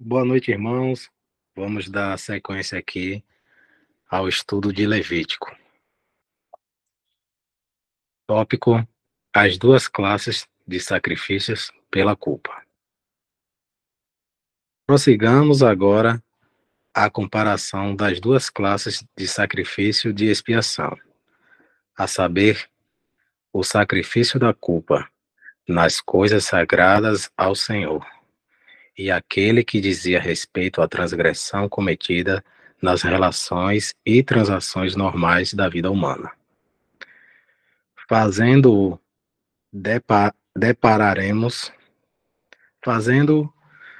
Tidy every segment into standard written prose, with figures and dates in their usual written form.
Boa noite, irmãos. Vamos dar sequência aqui ao estudo de Levítico. Tópico: as duas classes de sacrifícios pela culpa. Prossigamos agora a comparação das duas classes de sacrifício de expiação, a saber, o sacrifício da culpa nas coisas sagradas ao Senhor, e aquele que dizia respeito à transgressão cometida nas relações e transações normais da vida humana. Fazendo depararemos fazendo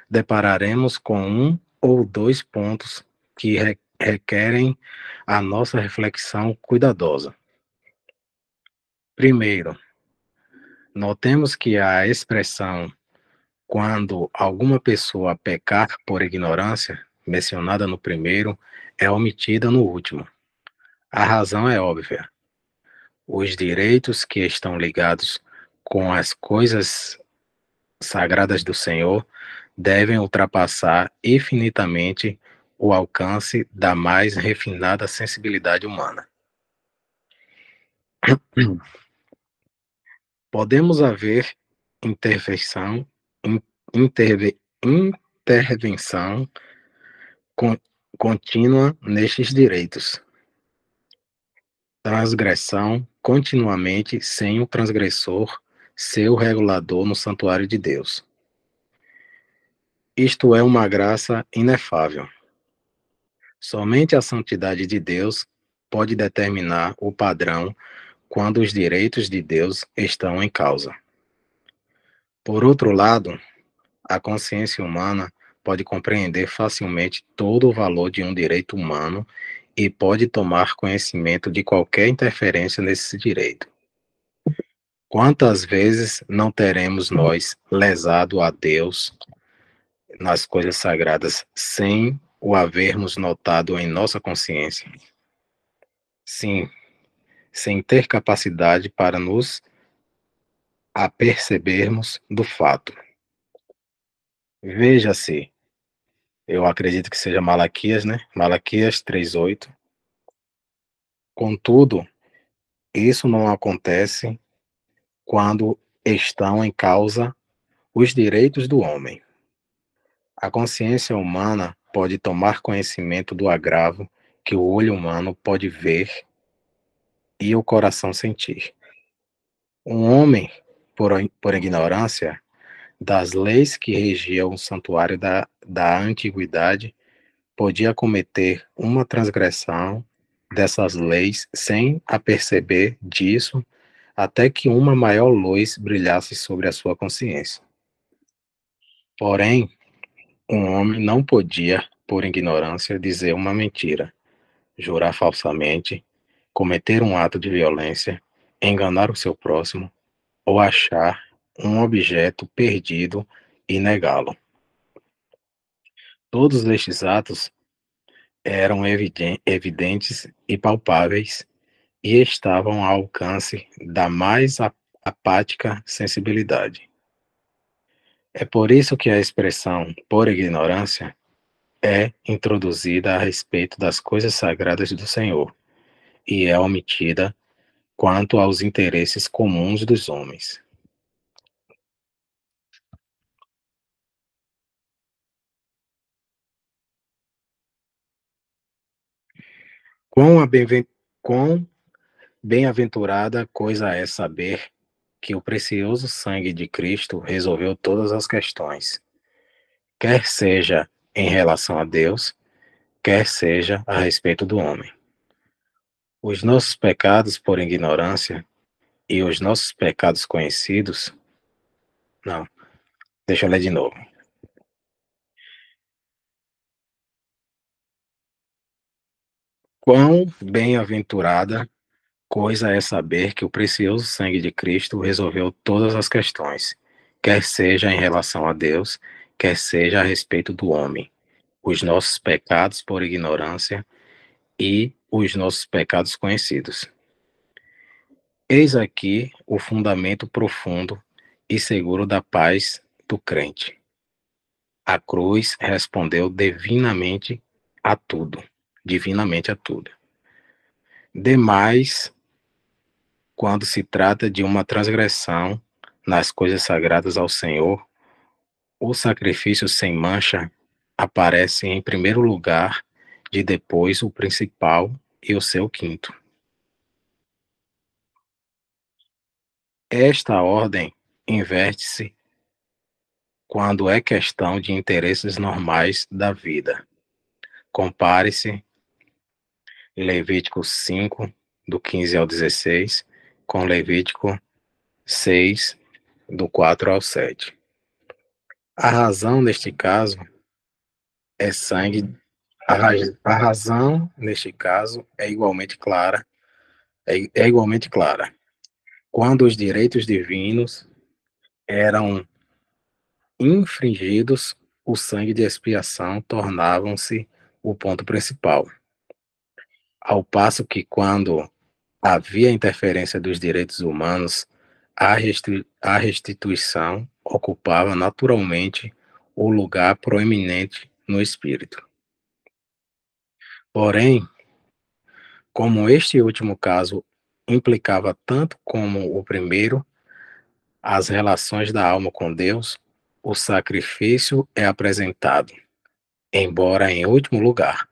depararemos com um ou dois pontos que requerem a nossa reflexão cuidadosa. Primeiro, notemos que a expressão quando alguma pessoa pecar por ignorância, mencionada no primeiro, é omitida no último. A razão é óbvia. Os direitos que estão ligados com as coisas sagradas do Senhor devem ultrapassar infinitamente o alcance da mais refinada sensibilidade humana. Podemos haver intervenção, intervenção con, contínua nestes direitos, transgressão continuamente sem o transgressor ser o regulador no santuário de Deus. Isto é uma graça inefável. Somente a santidade de Deus pode determinar o padrão quando os direitos de Deus estão em causa. Por outro lado, a consciência humana pode compreender facilmente todo o valor de um direito humano e pode tomar conhecimento de qualquer interferência nesse direito. Quantas vezes não teremos nós lesado a Deus nas coisas sagradas sem o havermos notado em nossa consciência? Sim, sem ter capacidade para nos apercebermos do fato. Veja-se, eu acredito que seja Malaquias, né? Malaquias 3:8. Contudo, isso não acontece quando estão em causa os direitos do homem. A consciência humana pode tomar conhecimento do agravo que o olho humano pode ver e o coração sentir. Um homem, por ignorância das leis que regiam o santuário da antiguidade, podia cometer uma transgressão dessas leis sem aperceber disso, até que uma maior luz brilhasse sobre a sua consciência. Porém, um homem não podia, por ignorância, dizer uma mentira, jurar falsamente, cometer um ato de violência, enganar o seu próximo ou achar um objeto perdido e negá-lo. Todos estes atos eram evidentes e palpáveis e estavam ao alcance da mais apática sensibilidade. É por isso que a expressão por ignorância é introduzida a respeito das coisas sagradas do Senhor e é omitida quanto aos interesses comuns dos homens. Quão bem-aventurada coisa é saber que o precioso sangue de Cristo resolveu todas as questões, quer seja em relação a Deus, quer seja a respeito do homem. Os nossos pecados por ignorância e os nossos pecados conhecidos. Não, deixa eu ler de novo. Quão bem-aventurada coisa é saber que o precioso sangue de Cristo resolveu todas as questões, quer seja em relação a Deus, quer seja a respeito do homem, os nossos pecados por ignorância e os nossos pecados conhecidos. Eis aqui o fundamento profundo e seguro da paz do crente. A cruz respondeu divinamente a tudo. Demais, quando se trata de uma transgressão nas coisas sagradas ao Senhor, o sacrifício sem mancha aparece em primeiro lugar, de depois o principal e o seu quinto. Esta ordem inverte-se quando é questão de interesses normais da vida. Compare-se Levítico 5, do 15 ao 16, com Levítico 6, do 4 ao 7. A razão, neste caso, é sangue. A razão, neste caso, é igualmente clara. Quando os direitos divinos eram infringidos, o sangue de expiação tornavam-se o ponto principal. Ao passo que, quando havia interferência dos direitos humanos, a restituição ocupava naturalmente o lugar proeminente no espírito. Porém, como este último caso implicava tanto como o primeiro as relações da alma com Deus, o sacrifício é apresentado, embora em último lugar.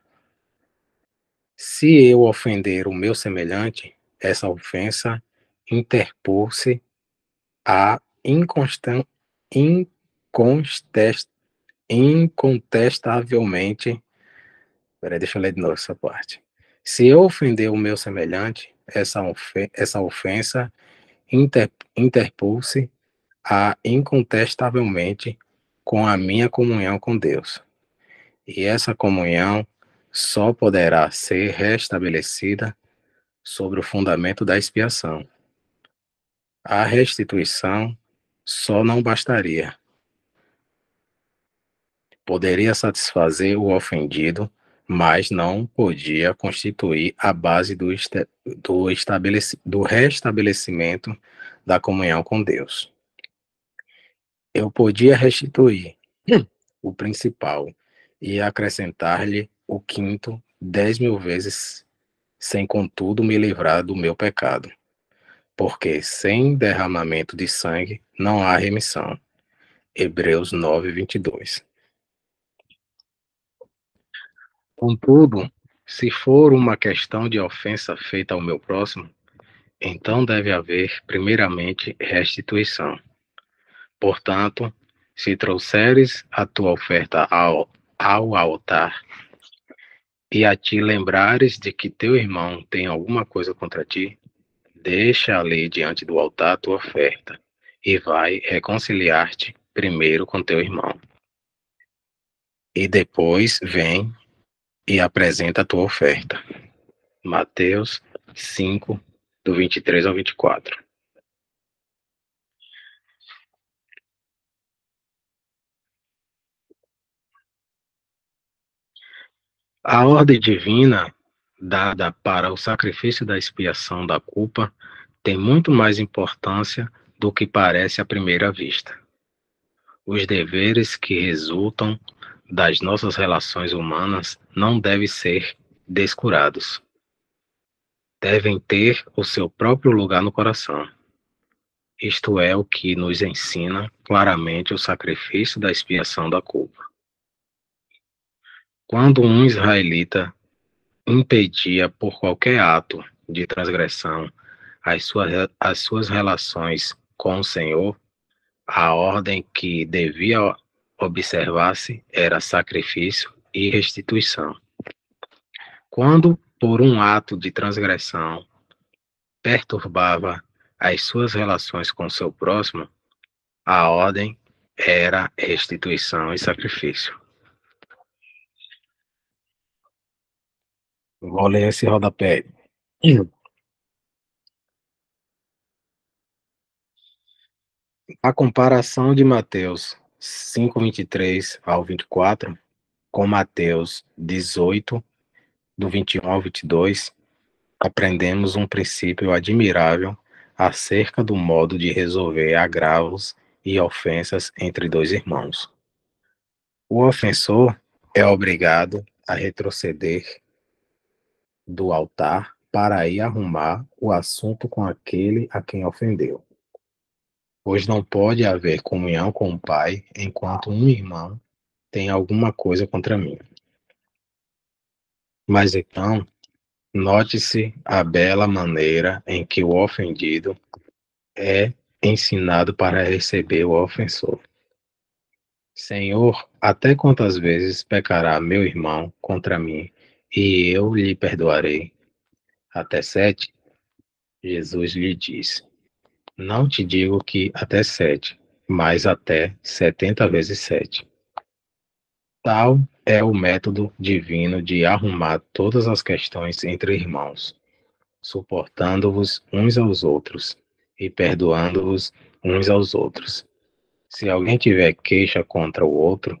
Se eu ofender o meu semelhante, essa ofensa interpor-se a incontestavelmente. Peraí, deixa eu ler de novo essa parte. Se eu ofender o meu semelhante, essa ofensa interpor-se a incontestavelmente com a minha comunhão com Deus. E essa comunhão só poderá ser restabelecida sobre o fundamento da expiação. A restituição só não bastaria. Poderia satisfazer o ofendido, mas não podia constituir a base do restabelecimento da comunhão com Deus. Eu podia restituir o principal e acrescentar-lhe o quinto 10.000 vezes, sem contudo me livrar do meu pecado, porque sem derramamento de sangue não há remissão. Hebreus 9:22. Contudo, se for uma questão de ofensa feita ao meu próximo, então deve haver, primeiramente, restituição. Portanto, se trouxeres a tua oferta ao altar e a ti lembrares de que teu irmão tem alguma coisa contra ti, deixa ali diante do altar a tua oferta e vai reconciliar-te primeiro com teu irmão. E depois vem e apresenta a tua oferta. Mateus 5, do 23 ao 24. A ordem divina dada para o sacrifício da expiação da culpa tem muito mais importância do que parece à primeira vista. Os deveres que resultam das nossas relações humanas não devem ser descurados. Devem ter o seu próprio lugar no coração. Isto é o que nos ensina claramente o sacrifício da expiação da culpa. Quando um israelita impedia por qualquer ato de transgressão as suas relações com o Senhor, a ordem que devia observar-se era sacrifício e restituição. Quando, por um ato de transgressão, perturbava as suas relações com seu próximo, a ordem era restituição e sacrifício. Vou ler esse rodapé. A comparação de Mateus 5:23 ao 24 com Mateus 18, do 21 ao 22, aprendemos um princípio admirável acerca do modo de resolver agravos e ofensas entre dois irmãos. O ofensor é obrigado a retroceder do altar para ir arrumar o assunto com aquele a quem ofendeu. Pois não pode haver comunhão com o Pai enquanto um irmão tem alguma coisa contra mim. Mas então, note-se a bela maneira em que o ofendido é ensinado para receber o ofensor. Senhor, até quantas vezes pecará meu irmão contra mim e eu lhe perdoarei? Até 7? Jesus lhe disse: Não te digo que até 7, mas até 70 vezes 7. Tal é o método divino de arrumar todas as questões entre irmãos, suportando-vos uns aos outros e perdoando-vos uns aos outros. Se alguém tiver queixa contra o outro,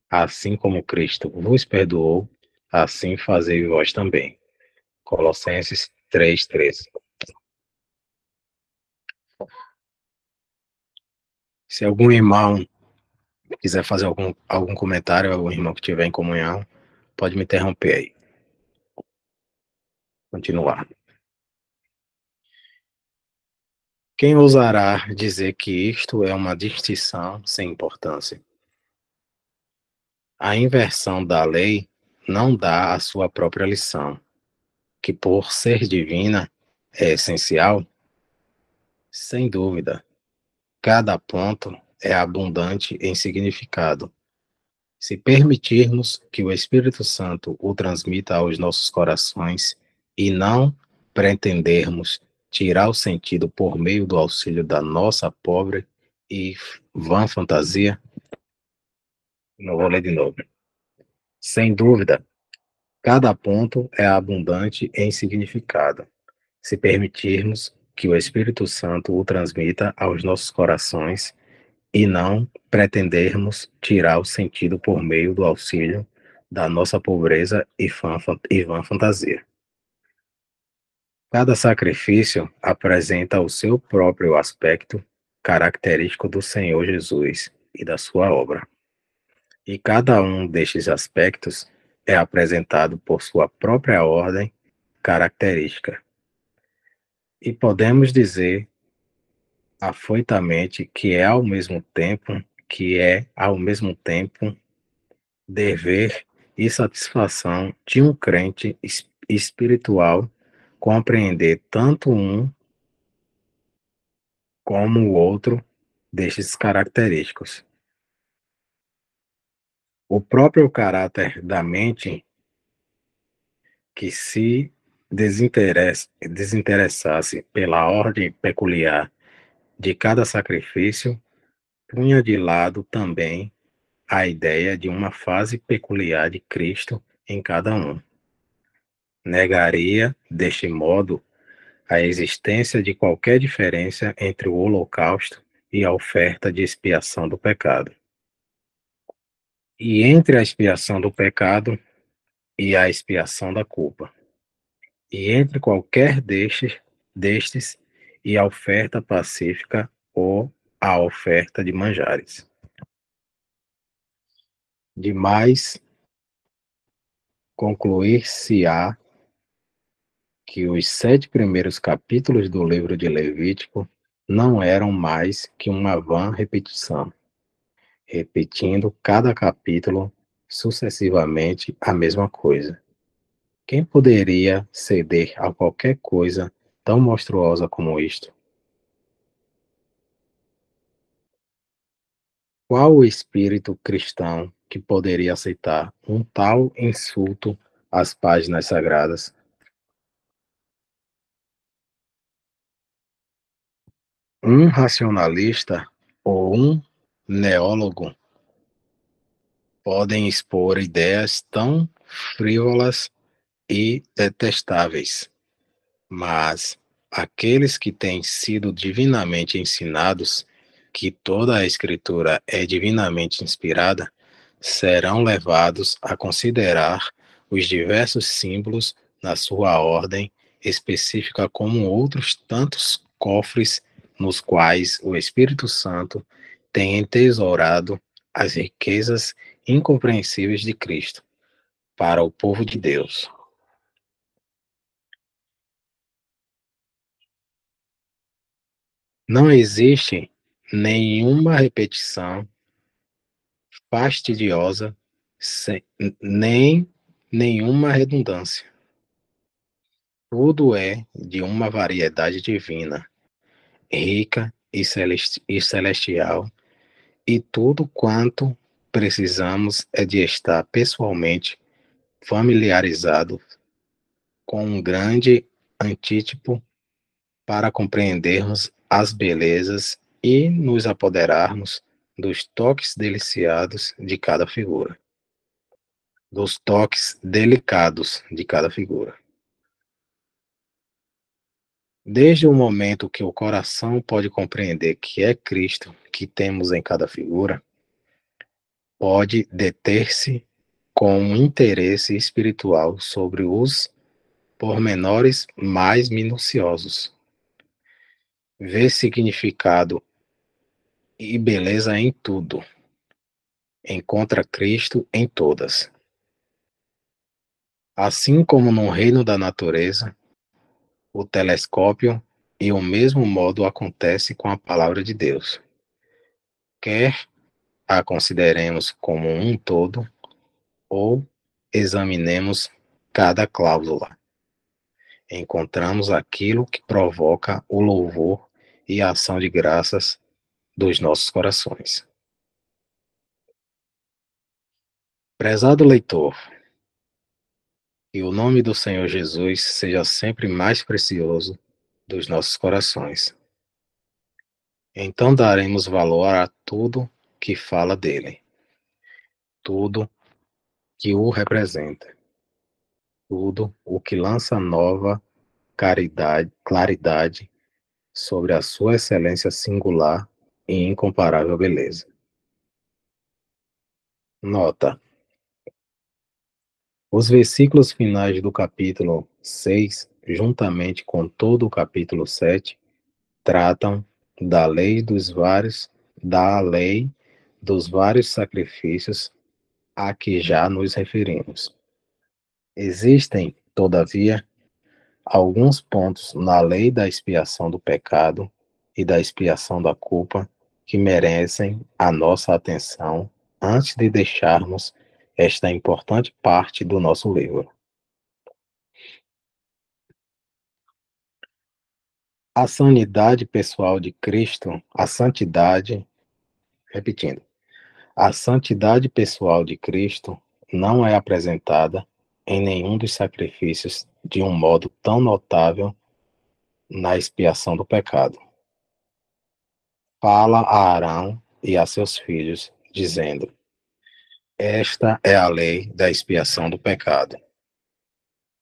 assim como Cristo vos perdoou, assim fazei vós também. Colossenses 3:13. Se algum irmão quiser fazer algum comentário, algum irmão que estiver em comunhão, pode me interromper aí. Continuar. Quem ousará dizer que isto é uma distinção sem importância? A inversão da lei não dá a sua própria lição, que por ser divina é essencial? Sem dúvida, cada ponto é abundante em significado. Se permitirmos que o Espírito Santo o transmita aos nossos corações e não pretendermos tirar o sentido por meio do auxílio da nossa pobre e vã fantasia, não vou ler de novo. Sem dúvida, cada ponto é abundante em significado, se permitirmos que o Espírito Santo o transmita aos nossos corações e não pretendermos tirar o sentido por meio do auxílio da nossa pobreza e vã fantasia. Cada sacrifício apresenta o seu próprio aspecto característico do Senhor Jesus e da sua obra. E cada um destes aspectos é apresentado por sua própria ordem característica. E podemos dizer afoitamente que é ao mesmo tempo dever e satisfação de um crente espiritual compreender tanto um como o outro destes característicos. O próprio caráter da mente que se desinteressasse pela ordem peculiar de cada sacrifício, punha de lado também a ideia de uma fase peculiar de Cristo em cada um. Negaria, deste modo, a existência de qualquer diferença entre o holocausto e a oferta de expiação do pecado. E entre a expiação do pecado e a expiação da culpa. E entre qualquer destes e a oferta pacífica ou a oferta de manjares. Demais, concluir-se-á que os 7 primeiros capítulos do livro de Levítico não eram mais que uma vã repetição, repetindo cada capítulo sucessivamente a mesma coisa. Quem poderia ceder a qualquer coisa tão monstruosa como isto? Qual o espírito cristão que poderia aceitar um tal insulto às páginas sagradas? Um racionalista ou um neólogo podem expor ideias tão frívolas e detestáveis, mas aqueles que têm sido divinamente ensinados que toda a Escritura é divinamente inspirada serão levados a considerar os diversos símbolos na sua ordem específica como outros tantos cofres nos quais o Espírito Santo tem entesourado as riquezas incompreensíveis de Cristo para o povo de Deus. Não existe nenhuma repetição fastidiosa, nem nenhuma redundância. Tudo é de uma variedade divina, rica e celestial, e tudo quanto precisamos é de estar pessoalmente familiarizado com um grande antítipo para compreendermos as belezas e nos apoderarmos dos toques deliciados de cada figura, dos toques delicados de cada figura. Desde o momento que o coração pode compreender que é Cristo que temos em cada figura, pode deter-se com um interesse espiritual sobre os pormenores mais minuciosos. Vê significado e beleza em tudo. Encontra Cristo em todas. Assim como no reino da natureza, o telescópio e o mesmo modo acontece com a palavra de Deus. Quer a consideremos como um todo ou examinemos cada cláusula, encontramos aquilo que provoca o louvor e a ação de graças dos nossos corações. Prezado leitor, que o nome do Senhor Jesus seja sempre mais precioso dos nossos corações. Então daremos valor a tudo que fala dele, tudo que o representa, tudo o que lança nova claridade sobre a sua excelência singular e incomparável beleza. Nota: os versículos finais do capítulo 6, juntamente com todo o capítulo 7, tratam da lei dos vários sacrifícios a que já nos referimos. Existem, todavia, alguns pontos na lei da expiação do pecado e da expiação da culpa que merecem a nossa atenção antes de deixarmos esta importante parte do nosso livro. A sanidade pessoal de Cristo, repetindo, a santidade pessoal de Cristo não é apresentada em nenhum dos sacrifícios de um modo tão notável na expiação do pecado. Fala a Arão e a seus filhos, dizendo: esta é a lei da expiação do pecado.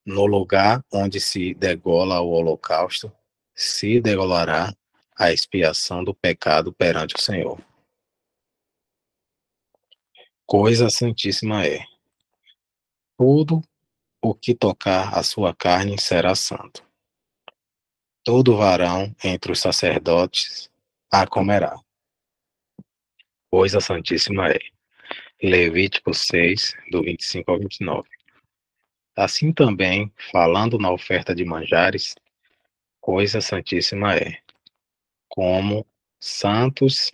No lugar onde se degola o holocausto, se degolará a expiação do pecado perante o Senhor. Coisa santíssima é: tudo o que tocar a sua carne será santo. Todo varão entre os sacerdotes a comerá. Coisa santíssima é. Levítico 6, do 25 ao 29. Assim também, falando na oferta de manjares, coisa santíssima é. Como santos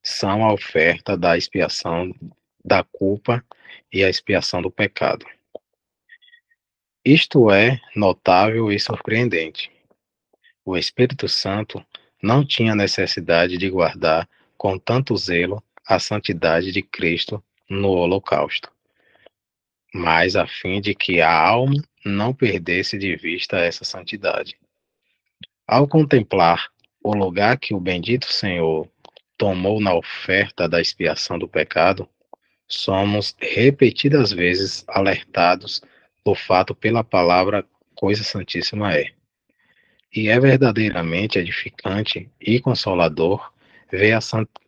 são a oferta da expiação da culpa e a expiação do pecado. Isto é notável e surpreendente. O Espírito Santo não tinha necessidade de guardar com tanto zelo a santidade de Cristo no holocausto, mas a fim de que a alma não perdesse de vista essa santidade. Ao contemplar o lugar que o bendito Senhor tomou na oferta da expiação do pecado, somos repetidas vezes alertados do fato pela palavra coisa santíssima é. E é verdadeiramente edificante e consolador ver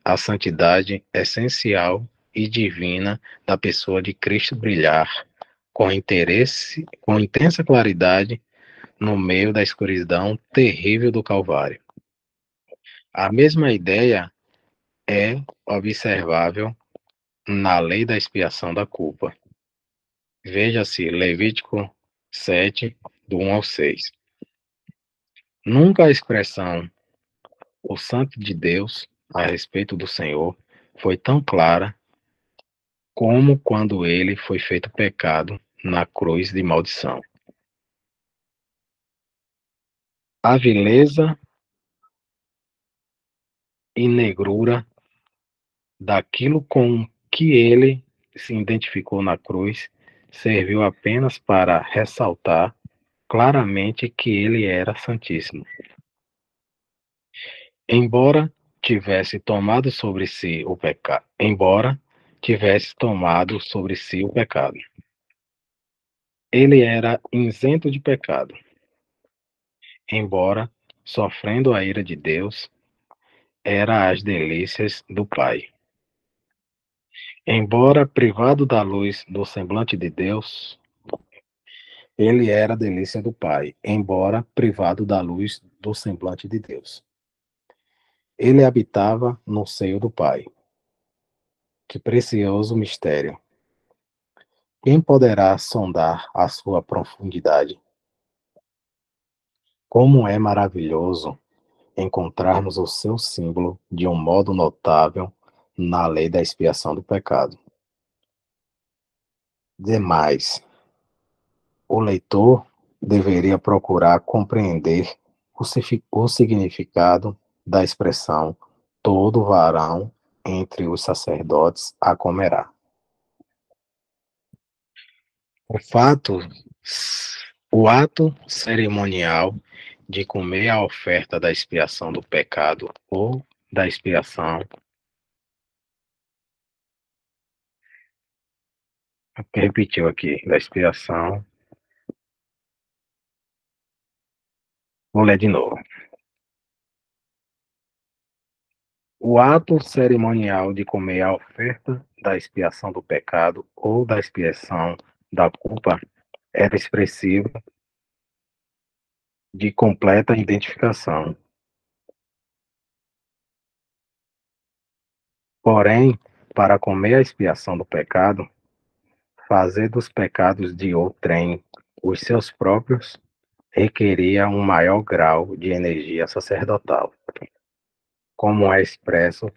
a santidade essencial e divina da pessoa de Cristo brilhar com intensa claridade no meio da escuridão terrível do Calvário. A mesma ideia é observável na lei da expiação da culpa. Veja-se Levítico 7, do 1 ao 6. Nunca a expressão "o Santo de Deus" a respeito do Senhor foi tão clara como quando ele foi feito pecado na cruz de maldição. A vileza e negrura daquilo com que ele se identificou na cruz serviu apenas para ressaltar claramente que ele era santíssimo. Embora tivesse tomado sobre si o pecado, ele era isento de pecado. Embora sofrendo a ira de Deus, era as delícias do Pai. Embora privado da luz do semblante de Deus, ele era a delícia do Pai, embora privado da luz do semblante de Deus. Ele habitava no seio do Pai. Que precioso mistério! Quem poderá sondar a sua profundidade? Como é maravilhoso encontrarmos o seu símbolo de um modo notável na lei da expiação do pecado. Demais, o leitor deveria procurar compreender o significado da expressão todo varão entre os sacerdotes a comerá. O fato, o ato cerimonial de comer a oferta da expiação do pecado ou da expiação, repetiu aqui, da expiação, vou ler de novo. O ato cerimonial de comer a oferta da expiação do pecado ou da expiação da culpa era expressivo de completa identificação. Porém, para comer a expiação do pecado, fazer dos pecados de outrem os seus próprios requeria um maior grau de energia sacerdotal, como é expresso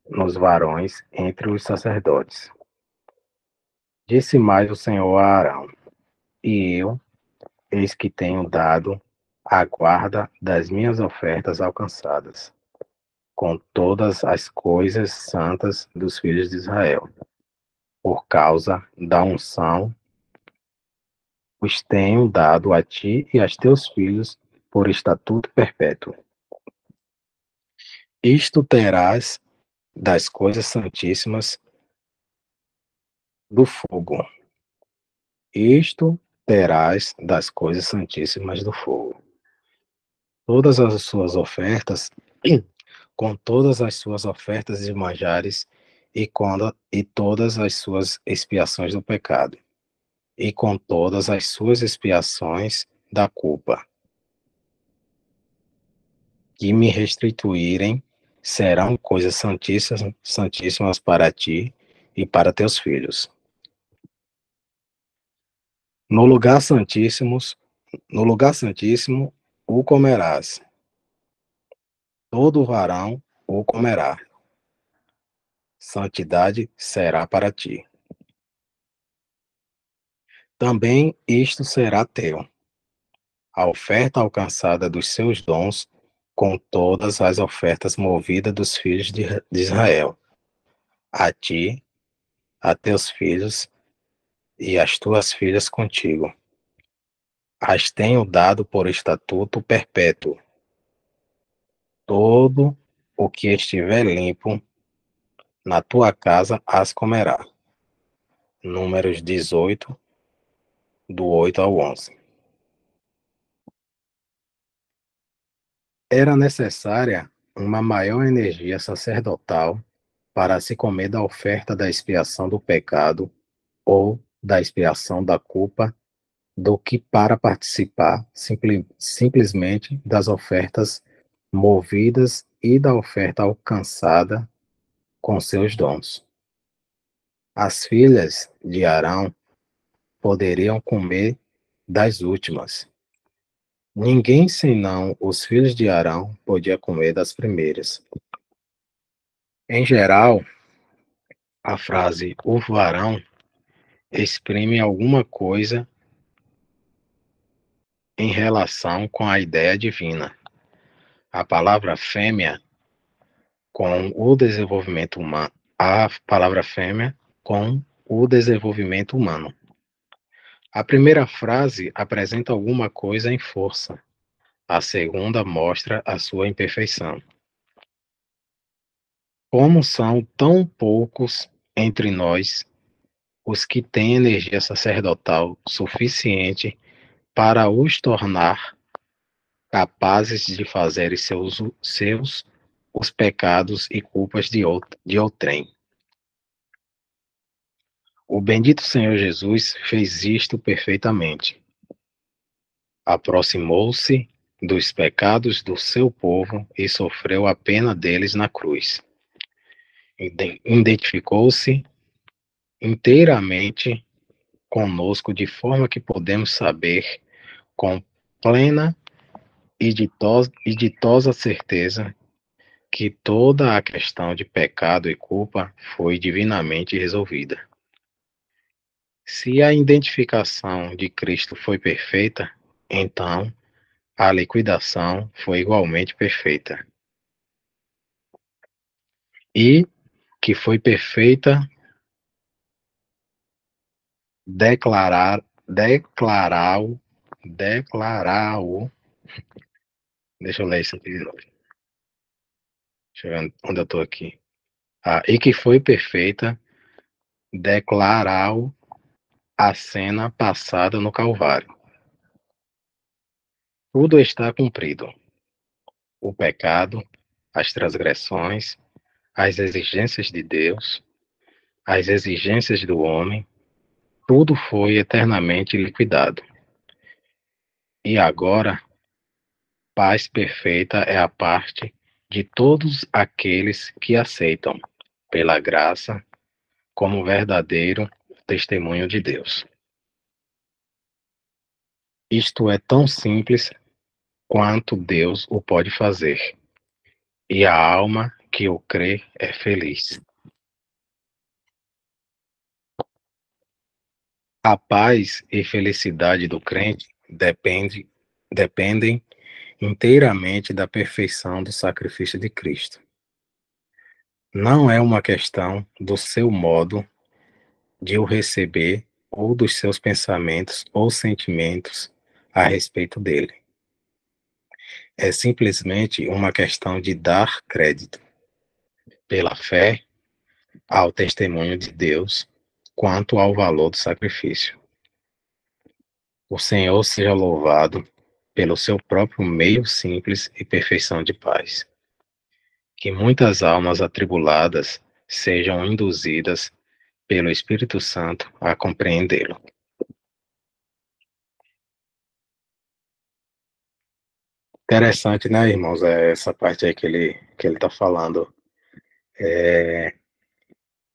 nos varões entre os sacerdotes. Disse mais o Senhor a Arão: E eu, eis que tenho dado a guarda das minhas ofertas alcançadas, com todas as coisas santas dos filhos de Israel. Por causa da unção, os tenho dado a ti e aos teus filhos por estatuto perpétuo. Isto terás das coisas santíssimas do fogo. Isto terás das coisas santíssimas do fogo. Todas as suas ofertas, com todas as suas ofertas de manjares, e todas as suas expiações do pecado, e com todas as suas expiações da culpa, que me restituírem, serão coisas santíssimas para ti e para teus filhos. No lugar santíssimo, o comerás. Todo varão o comerá. Santidade será para ti. Também isto será teu, a oferta alcançada dos seus dons, com todas as ofertas movidas dos filhos de Israel. A ti, a teus filhos e às tuas filhas contigo. As tenho dado por estatuto perpétuo. Todo o que estiver limpo na tua casa as comerá. Números 18, do 8 ao 11. Era necessária uma maior energia sacerdotal para se comer da oferta da expiação do pecado ou da expiação da culpa do que para participar simplesmente das ofertas movidas e da oferta alcançada com seus dons. As filhas de Arão poderiam comer das últimas. Ninguém senão os filhos de Arão podia comer das primeiras. Em geral, a frase o varão exprime alguma coisa em relação com a ideia divina. A palavra fêmea com o desenvolvimento humano. A palavra fêmea com o desenvolvimento humano. A primeira frase apresenta alguma coisa em força. A segunda mostra a sua imperfeição. Como são tão poucos entre nós os que têm energia sacerdotal suficiente para os tornar capazes de fazer seus os pecados e culpas de outrem. O bendito Senhor Jesus fez isto perfeitamente. Aproximou-se dos pecados do seu povo e sofreu a pena deles na cruz. Identificou-se inteiramente conosco de forma que podemos saber com plena e ditosa certeza que toda a questão de pecado e culpa foi divinamente resolvida. Se a identificação de Cristo foi perfeita, então a liquidação foi igualmente perfeita. E que foi perfeita, declarar, deixa eu ler isso aqui de novo. Deixa eu ver onde eu estou aqui. E que foi perfeita, declarar a cena passada no Calvário. Tudo está cumprido. O pecado, as transgressões, as exigências de Deus, as exigências do homem, tudo foi eternamente liquidado. E agora, paz perfeita é a parte de todos aqueles que aceitam, pela graça, como verdadeiro testemunho de Deus. Isto é tão simples quanto Deus o pode fazer, e a alma que o crê é feliz. A paz e felicidade do crente dependem inteiramente da perfeição do sacrifício de Cristo. Não é uma questão do seu modo de o receber ou dos seus pensamentos ou sentimentos a respeito dele. É simplesmente uma questão de dar crédito, pela fé, ao testemunho de Deus quanto ao valor do sacrifício. O Senhor seja louvado pelo seu próprio meio simples e perfeição de paz. Que muitas almas atribuladas sejam induzidas pelo Espírito Santo a compreendê-lo. Interessante, né, irmãos? Essa parte aí que ele está falando.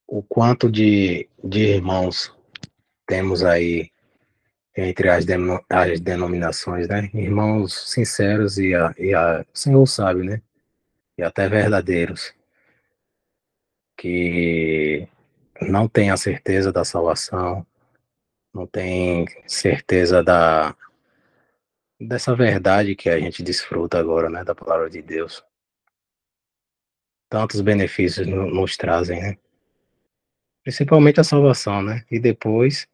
O quanto de irmãos temos aí entre as denominações, né? Irmãos sinceros o Senhor sabe, né? E até verdadeiros, que não têm a certeza da salvação, não têm certeza dessa verdade que a gente desfruta agora, né? Da palavra de Deus. Tantos benefícios nos trazem, né? Principalmente a salvação, né? E depois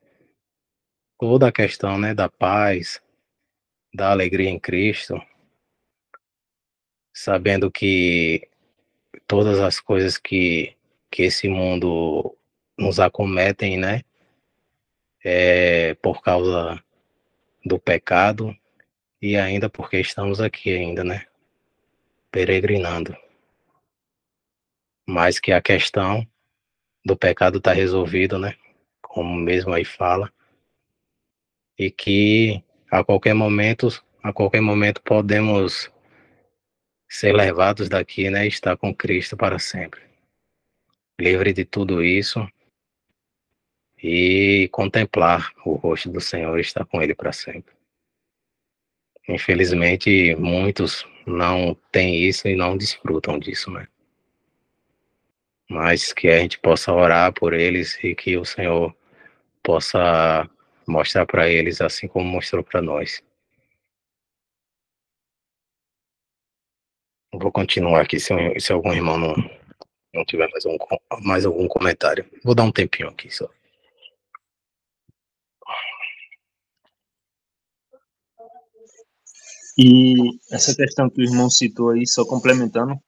toda a questão, né, da paz, da alegria em Cristo, sabendo que todas as coisas que esse mundo nos acometem, né, é por causa do pecado e ainda porque estamos aqui ainda, né, peregrinando. Mas que a questão do pecado está resolvida, né, como mesmo aí fala, e que a qualquer momento podemos ser levados daqui, né, e estar com Cristo para sempre. Livre de tudo isso e contemplar o rosto do Senhor e estar com Ele para sempre. Infelizmente, muitos não têm isso e não desfrutam disso, né? Mas que a gente possa orar por eles e que o Senhor possa mostrar para eles assim como mostrou para nós. Vou continuar aqui se algum irmão não tiver mais algum comentário. Vou dar um tempinho aqui só. E essa questão que o irmão citou aí, só complementando,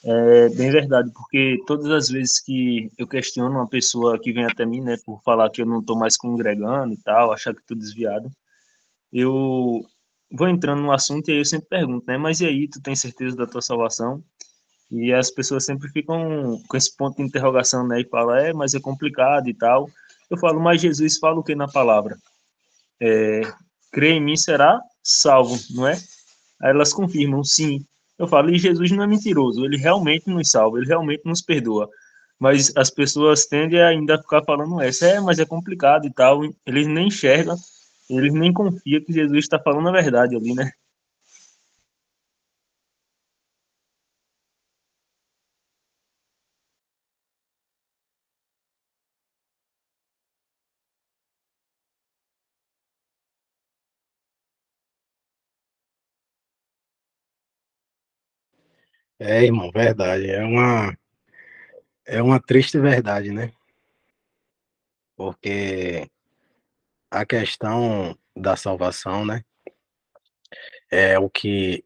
é bem verdade, porque todas as vezes que eu questiono uma pessoa que vem até mim, né, por falar que eu não estou mais congregando e tal, achar que estou desviado, eu vou entrando no assunto e aí eu sempre pergunto, né, mas e aí, tu tem certeza da tua salvação? E as pessoas sempre ficam com esse ponto de interrogação, né, e falam, mas é complicado e tal. Eu falo, mas Jesus fala o que na palavra? Crê em mim será salvo, não é? Aí elas confirmam, sim. Eu falo, e Jesus não é mentiroso, ele realmente nos salva, ele realmente nos perdoa. Mas as pessoas tendem a ainda ficar falando essa, mas é complicado e tal. Eles nem enxergam, eles nem confiam que Jesus está falando a verdade ali, né? É, irmão, verdade. É uma triste verdade, né? Porque a questão da salvação, né, é o que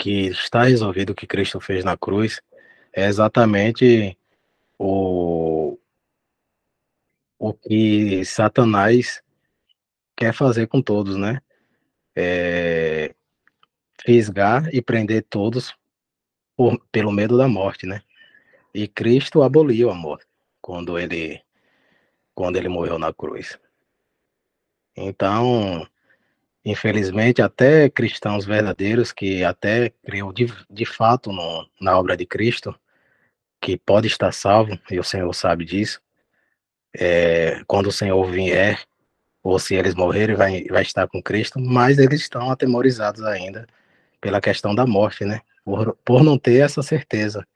está resolvido, o que Cristo fez na cruz, é exatamente o, o que Satanás quer fazer com todos, né? É, fisgar e prender todos pelo medo da morte, né? E Cristo aboliu a morte quando quando ele morreu na cruz. Então, infelizmente, até cristãos verdadeiros que até criam de fato na obra de Cristo, que pode estar salvo, e o Senhor sabe disso, quando o Senhor vier, ou se eles morrerem, vai estar com Cristo, mas eles estão atemorizados ainda pela questão da morte, né? Por não ter essa certeza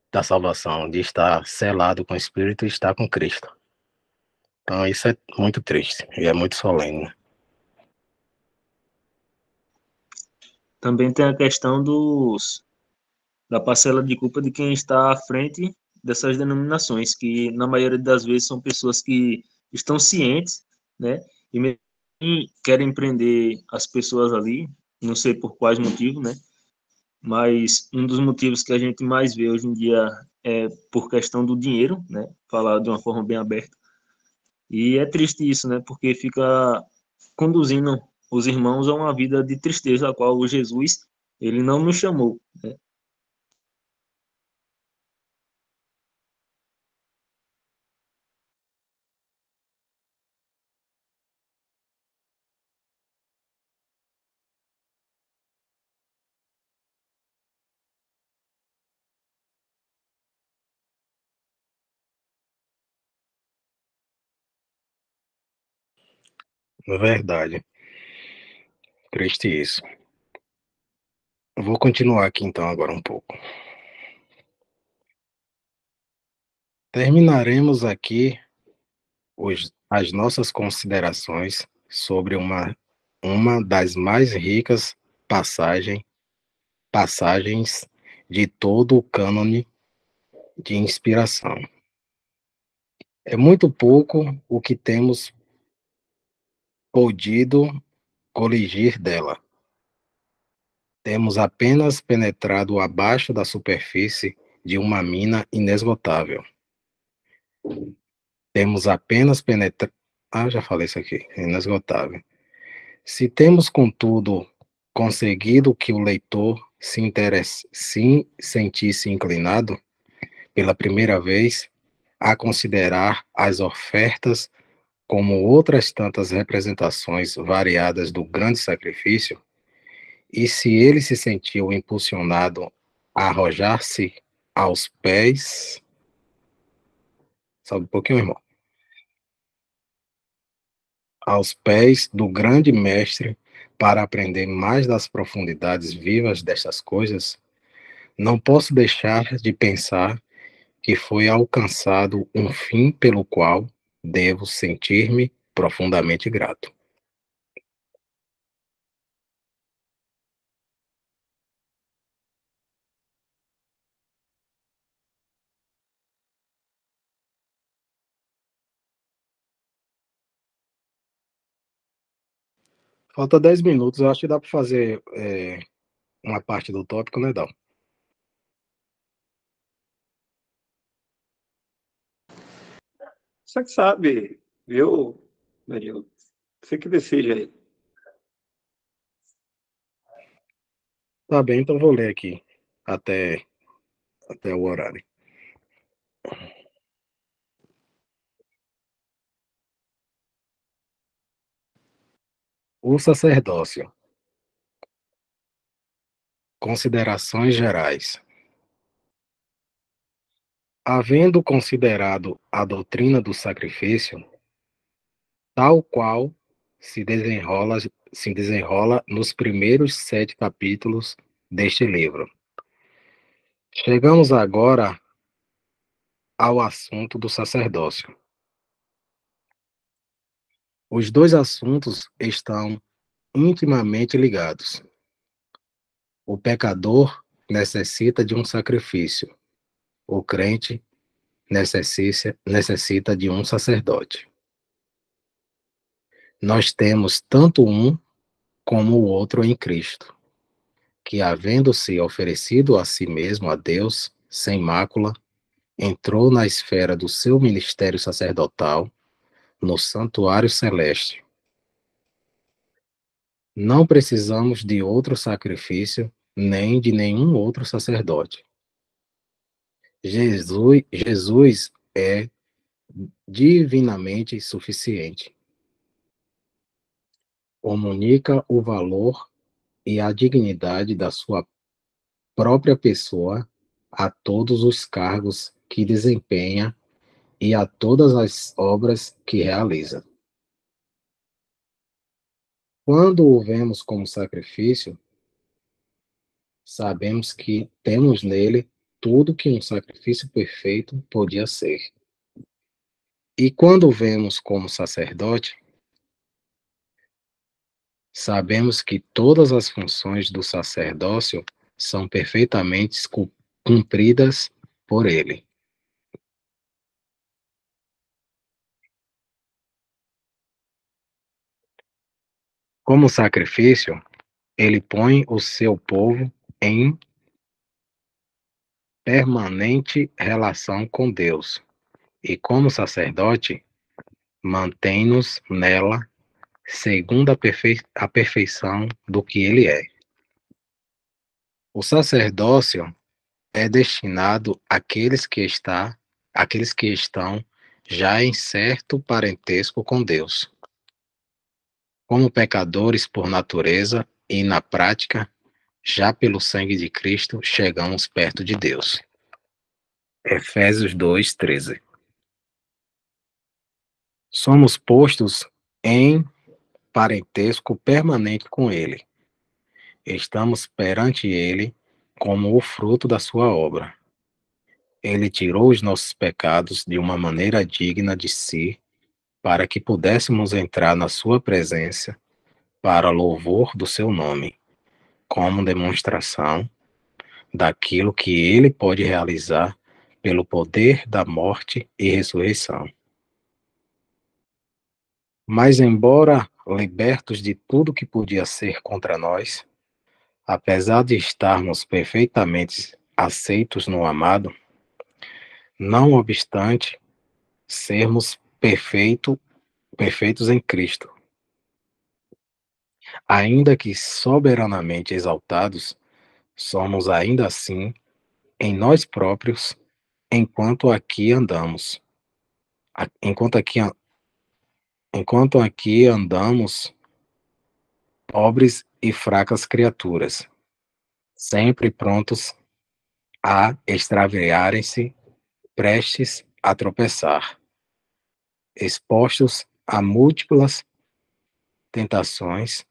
da salvação, de estar selado com o Espírito e estar com Cristo. Então, isso é muito triste e é muito solene. Também tem a questão da parcela de culpa de quem está à frente dessas denominações, que na maioria das vezes são pessoas que estão cientes, né, e mesmo querem prender as pessoas ali, não sei por quais motivos, né, mas um dos motivos que a gente mais vê hoje em dia é por questão do dinheiro, né, falar de uma forma bem aberta, e é triste isso, né, porque fica conduzindo os irmãos a uma vida de tristeza, a qual o Jesus, ele não nos chamou, né. Verdade. Triste isso. Vou continuar aqui então agora um pouco. Terminaremos aqui as nossas considerações sobre uma das mais ricas passagens de todo o cânone de inspiração. É muito pouco o que temos podido coligir dela. Temos apenas penetrado abaixo da superfície de uma mina inesgotável. Temos apenas penetrado. Ah, já falei isso aqui, inesgotável. Se temos, contudo, conseguido que o leitor se sentisse inclinado, pela primeira vez, a considerar as ofertas como outras tantas representações variadas do grande sacrifício, e se ele se sentiu impulsionado a arrojar-se aos pés. Só um pouquinho, irmão. aos pés do grande mestre para aprender mais das profundidades vivas destas coisas, não posso deixar de pensar que foi alcançado um fim pelo qual devo sentir-me profundamente grato. Falta 10 minutos, eu acho que dá para fazer uma parte do tópico, né, Dal? Você que sabe, viu, Danilo? Você que decide aí. Tá bem, então vou ler aqui até, até o horário. O sacerdócio. Considerações gerais. Havendo considerado a doutrina do sacrifício, tal qual se desenrola, se desenrola nos primeiros 7 capítulos deste livro. Chegamos agora ao assunto do sacerdócio. Os dois assuntos estão intimamente ligados. O pecador necessita de um sacrifício. O crente necessita de um sacerdote. Nós temos tanto um como o outro em Cristo, que, havendo se oferecido a si mesmo a Deus, sem mácula, entrou na esfera do seu ministério sacerdotal, no santuário celeste. Não precisamos de outro sacrifício, nem de nenhum outro sacerdote. Jesus é divinamente suficiente. Comunica o valor e a dignidade da sua própria pessoa a todos os cargos que desempenha e a todas as obras que realiza. Quando o vemos como sacrifício, sabemos que temos nele tudo que um sacrifício perfeito podia ser. E quando o vemos como sacerdote, sabemos que todas as funções do sacerdócio são perfeitamente cumpridas por ele. Como sacrifício, ele põe o seu povo em permanente relação com Deus, e como sacerdote, mantém-nos nela segundo a perfeição do que ele é. O sacerdócio é destinado àqueles que estão já em certo parentesco com Deus. Como pecadores por natureza e na prática, já pelo sangue de Cristo, chegamos perto de Deus. Efésios 2:13. Somos postos em parentesco permanente com Ele. Estamos perante Ele como o fruto da sua obra. Ele tirou os nossos pecados de uma maneira digna de si, para que pudéssemos entrar na sua presença para louvor do seu nome, como demonstração daquilo que ele pode realizar pelo poder da morte e ressurreição. Mas, embora libertos de tudo que podia ser contra nós, apesar de estarmos perfeitamente aceitos no amado, não obstante sermos perfeitos em Cristo, ainda que soberanamente exaltados, somos ainda assim em nós próprios enquanto aqui andamos. Enquanto aqui, enquanto aqui andamos, pobres e fracas criaturas, sempre prontos a extraviarem-se, prestes a tropeçar, expostos a múltiplas tentações,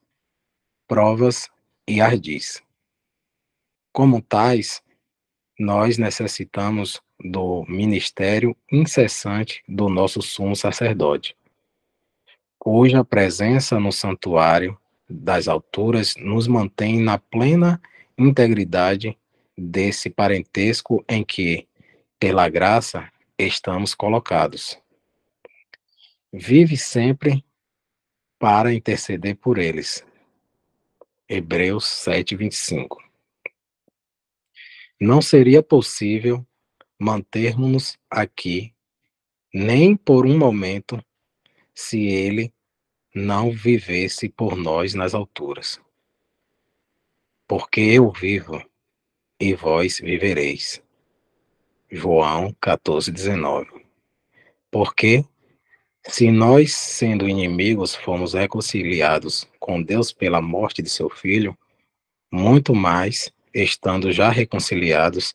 provas e ardis. Como tais, nós necessitamos do ministério incessante do nosso sumo sacerdote, cuja presença no santuário das alturas nos mantém na plena integridade desse parentesco em que, pela graça, estamos colocados. Vive sempre para interceder por eles. Hebreus 7:25. Não seria possível mantermos-nos aqui nem por um momento se ele não vivesse por nós nas alturas. Porque eu vivo e vós vivereis. João 14:19. Porque se nós, sendo inimigos, fomos reconciliados com Deus pela morte de seu Filho, muito mais, estando já reconciliados,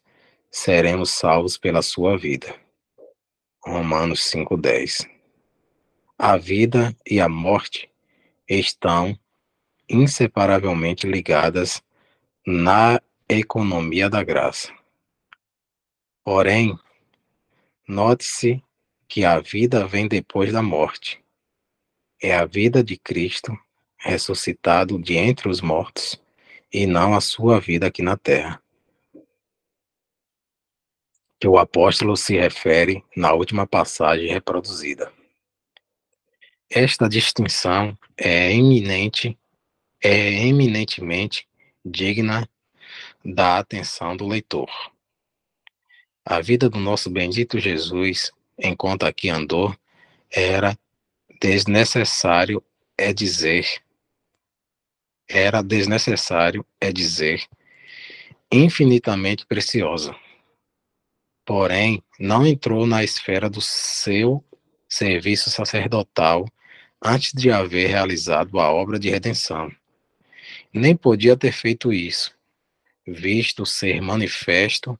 seremos salvos pela sua vida. Romanos 5:10. A vida e a morte estão inseparavelmente ligadas na economia da graça. Porém, note-se que a vida vem depois da morte. É a vida de Cristo ressuscitado de entre os mortos e não a sua vida aqui na terra, que o apóstolo se refere na última passagem reproduzida. Esta distinção é eminentemente digna da atenção do leitor. A vida do nosso bendito Jesus, enquanto aqui andou, era desnecessário é dizer, infinitamente preciosa. Porém, não entrou na esfera do seu serviço sacerdotal antes de haver realizado a obra de redenção. Nem podia ter feito isso, visto ser manifesto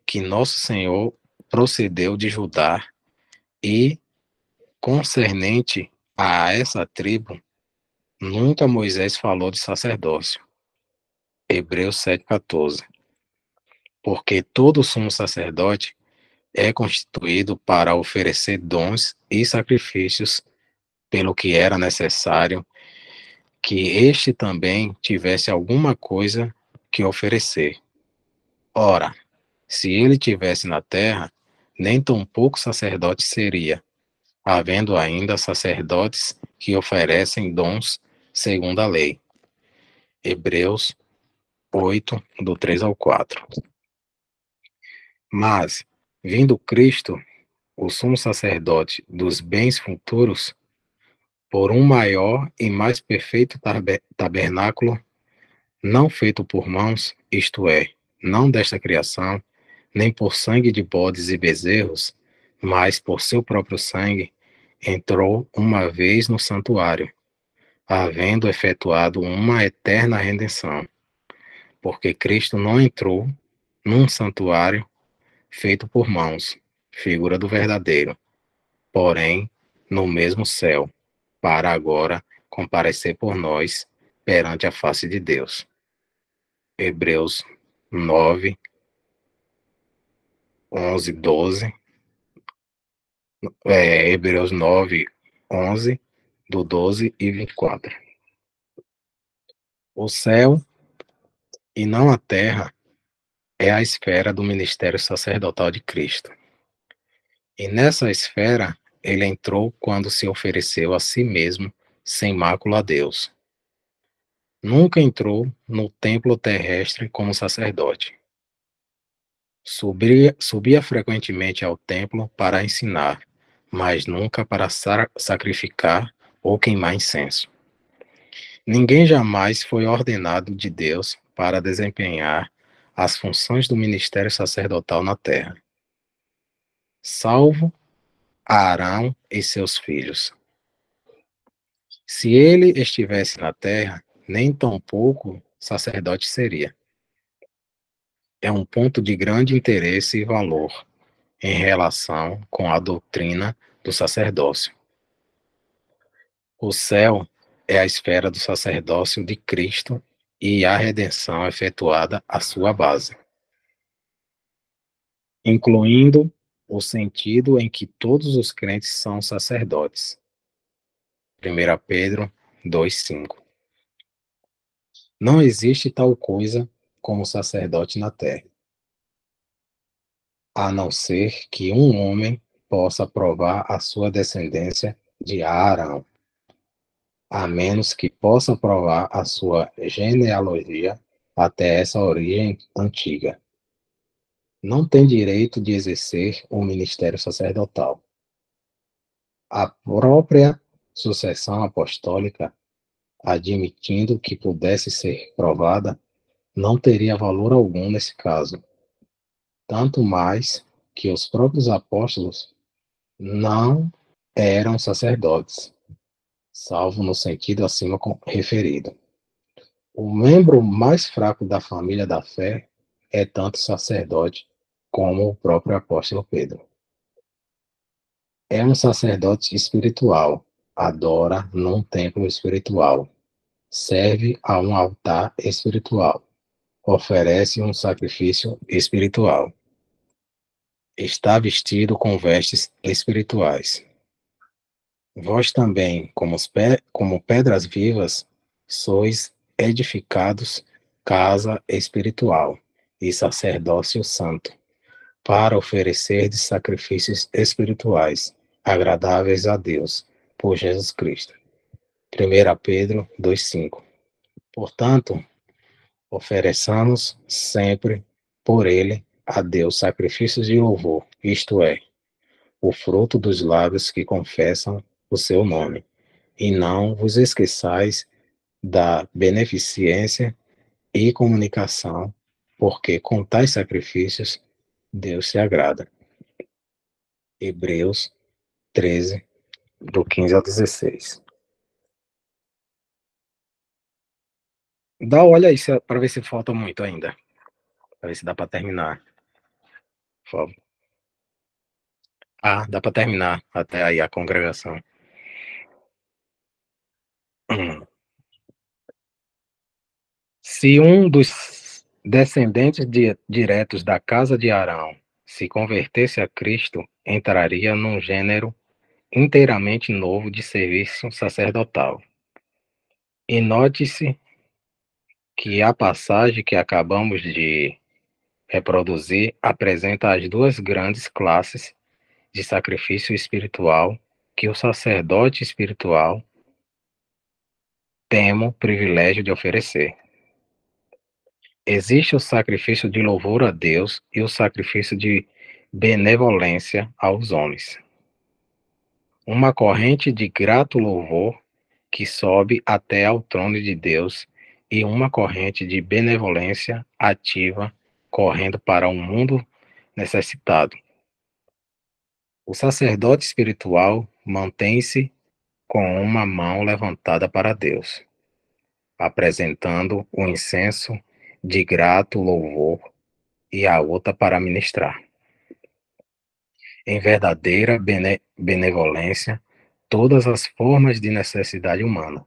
que nosso Senhor procedeu de Judá e, concernente a essa tribo, nunca Moisés falou de sacerdócio. Hebreus 7:14. Porque todo sumo sacerdote é constituído para oferecer dons e sacrifícios, pelo que era necessário que este também tivesse alguma coisa que oferecer. Ora, se ele tivesse na terra, nem tampouco sacerdote seria, havendo ainda sacerdotes que oferecem dons segundo a lei. Hebreus 8, do 3 ao 4. Mas, vindo Cristo, o sumo sacerdote dos bens futuros, por um maior e mais perfeito tabernáculo, não feito por mãos, isto é, não desta criação, nem por sangue de bodes e bezerros, mas por seu próprio sangue, entrou uma vez no santuário, havendo efetuado uma eterna redenção. Porque Cristo não entrou num santuário feito por mãos, figura do verdadeiro, porém no mesmo céu, para agora comparecer por nós perante a face de Deus. Hebreus 9, 11, 12. Hebreus 9, 11, do 12 e 24. O céu, e não a terra, é a esfera do ministério sacerdotal de Cristo. E nessa esfera, ele entrou quando se ofereceu a si mesmo, sem mácula a Deus. Nunca entrou no templo terrestre como sacerdote. Subia frequentemente ao templo para ensinar, mas nunca para sacrificar ou queimar incenso. Ninguém jamais foi ordenado de Deus para desempenhar as funções do ministério sacerdotal na terra, salvo Arão e seus filhos. Se ele estivesse na terra, nem tampouco sacerdote seria. É um ponto de grande interesse e valor em relação com a doutrina do sacerdócio. O céu é a esfera do sacerdócio de Cristo e a redenção efetuada à sua base, incluindo o sentido em que todos os crentes são sacerdotes. 1 Pedro 2,5. Não existe tal coisa como sacerdote na terra, a não ser que um homem possa provar a sua descendência de Arão, a menos que possa provar a sua genealogia até essa origem antiga. Não tem direito de exercer o ministério sacerdotal. A própria sucessão apostólica, admitindo que pudesse ser provada, não teria valor algum nesse caso. Tanto mais que os próprios apóstolos não eram sacerdotes, salvo no sentido acima referido. O membro mais fraco da família da fé é tanto sacerdote como o próprio apóstolo Pedro. É um sacerdote espiritual, adora num templo espiritual, serve a um altar espiritual, oferece um sacrifício espiritual, está vestido com vestes espirituais. Vós também, como pedras vivas, sois edificados casa espiritual e sacerdócio santo, para oferecer sacrifícios espirituais agradáveis a Deus, por Jesus Cristo. 1 Pedro 2,5. Portanto, ofereçamos sempre por ele a Deus sacrifícios de louvor, isto é, o fruto dos lábios que confessam o seu nome. E não vos esqueçais da beneficência e comunicação, porque com tais sacrifícios Deus se agrada. Hebreus 13, do 15 ao 16. Olha aí para ver se falta muito ainda. Para ver se dá para terminar. Por favor. Ah, dá para terminar até aí a congregação. Se um dos descendentes diretos da casa de Arão se convertesse a Cristo, entraria num gênero inteiramente novo de serviço sacerdotal. E note-se que a passagem que acabamos de reproduzir apresenta as duas grandes classes de sacrifício espiritual que o sacerdote espiritual tem o privilégio de oferecer. Existe o sacrifício de louvor a Deus e o sacrifício de benevolência aos homens. Uma corrente de grato louvor que sobe até ao trono de Deus e uma corrente de benevolência ativa correndo para um mundo necessitado. O sacerdote espiritual mantém-se com uma mão levantada para Deus, apresentando o incenso de grato louvor e a outra para ministrar. Em verdadeira benevolência, todas as formas de necessidade humana.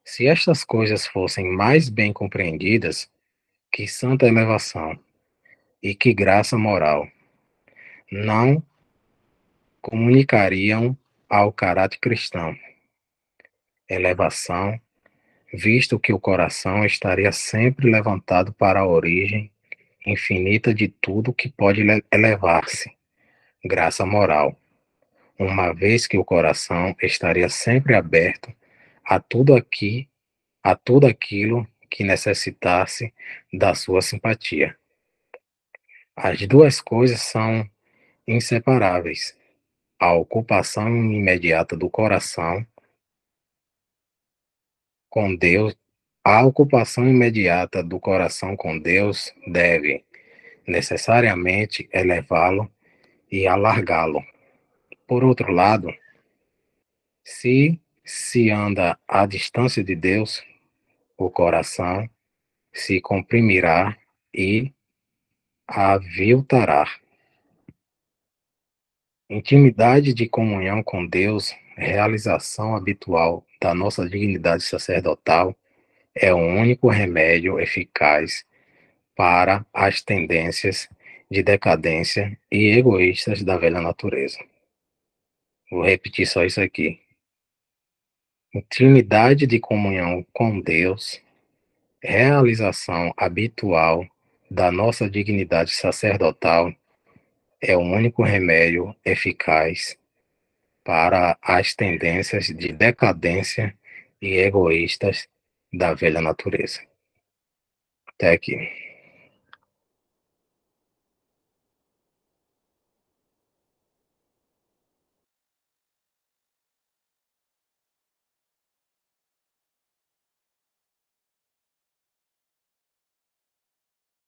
Se estas coisas fossem mais bem compreendidas, que santa elevação e que graça moral não comunicariam ao caráter cristão. Elevação, visto que o coração estaria sempre levantado para a origem infinita de tudo que pode elevar-se. Graça moral, uma vez que o coração estaria sempre aberto a tudo aquilo que necessitasse da sua simpatia. As duas coisas são inseparáveis. A ocupação imediata do coração com Deus, a ocupação imediata do coração com Deus deve necessariamente elevá-lo e alargá-lo. Por outro lado, se anda à distância de Deus, o coração se comprimirá e aviltará. Intimidade de comunhão com Deus realização habitual da nossa dignidade sacerdotal é o único remédio eficaz para as tendências de decadência e egoístas da velha natureza. Vou repetir só isso aqui. Intimidade de comunhão com Deus, realização habitual da nossa dignidade sacerdotal é o único remédio eficaz para as tendências de decadência e egoístas da velha natureza. Até aqui.